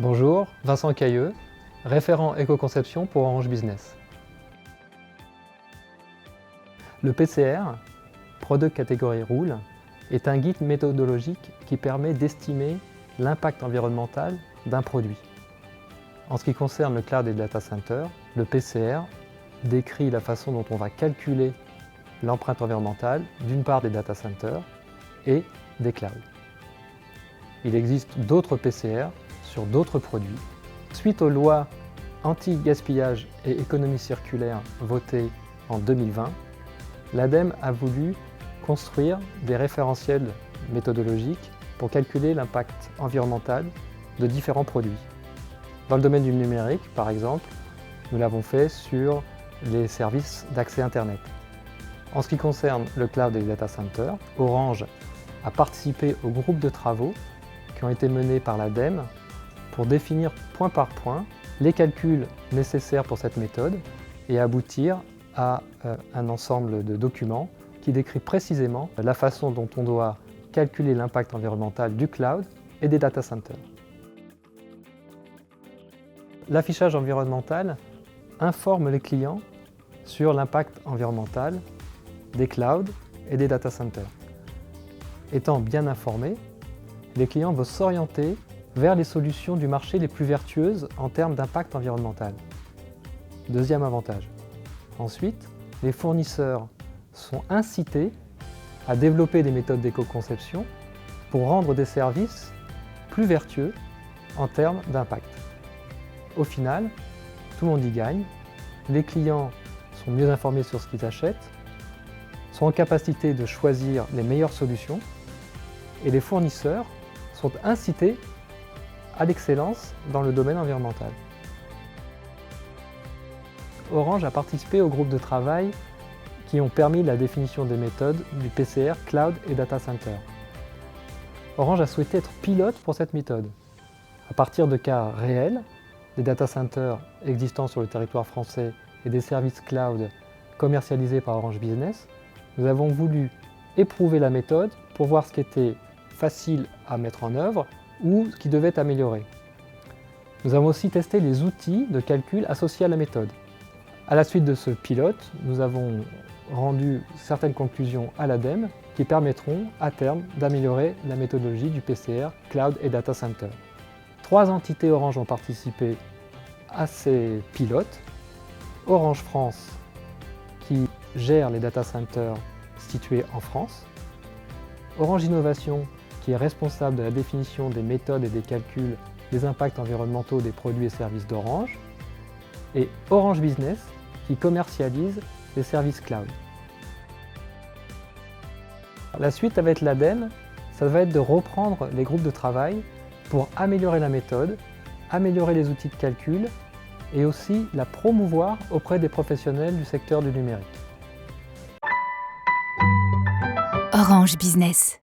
Bonjour, Vincent Cailleux, référent éco-conception pour Orange Business. Le PCR, Product Category Rule, est un guide méthodologique qui permet d'estimer l'impact environnemental d'un produit. En ce qui concerne le cloud et le data center, le PCR décrit la façon dont on va calculer l'empreinte environnementale d'une part des data centers et des clouds. Il existe d'autres PCR sur d'autres produits. Suite aux lois anti-gaspillage et économie circulaire votées en 2020, l'ADEME a voulu construire des référentiels méthodologiques pour calculer l'impact environnemental de différents produits. Dans le domaine du numérique, par exemple, nous l'avons fait sur les services d'accès Internet. En ce qui concerne le cloud et les data centers, Orange a participé au groupe de travaux qui ont été menés par l'ADEME pour définir point par point les calculs nécessaires pour cette méthode et aboutir à un ensemble de documents qui décrit précisément la façon dont on doit calculer l'impact environnemental du cloud et des data centers. L'affichage environnemental informe les clients sur l'impact environnemental des clouds et des data centers. Étant bien informés, les clients vont s'orienter vers les solutions du marché les plus vertueuses en termes d'impact environnemental. Deuxième avantage. Ensuite, les fournisseurs sont incités à développer des méthodes d'éco-conception pour rendre des services plus vertueux en termes d'impact. Au final, tout le monde y gagne. Les clients sont mieux informés sur ce qu'ils achètent, sont en capacité de choisir les meilleures solutions et les fournisseurs sont incités à l'excellence dans le domaine environnemental. Orange a participé au groupe de travail qui ont permis la définition des méthodes du PCR, Cloud et Data Center. Orange a souhaité être pilote pour cette méthode. À partir de cas réels, des data centers existants sur le territoire français et des services cloud commercialisés par Orange Business, nous avons voulu éprouver la méthode pour voir ce qui était facile à mettre en œuvre ou ce qui devait être amélioré. Nous avons aussi testé les outils de calcul associés à la méthode. À la suite de ce pilote, nous avons rendu certaines conclusions à l'ADEME qui permettront à terme d'améliorer la méthodologie du PCR, Cloud et Data Center. 3 entités Orange ont participé à ces pilotes. Orange France, qui gère les data centers situés en France. Orange Innovation, qui est responsable de la définition des méthodes et des calculs des impacts environnementaux des produits et services d'Orange. Et Orange Business, qui commercialise les services cloud. La suite avec l'ADEME, ça va être de reprendre les groupes de travail pour améliorer la méthode, améliorer les outils de calcul et aussi la promouvoir auprès des professionnels du secteur du numérique. Orange Business.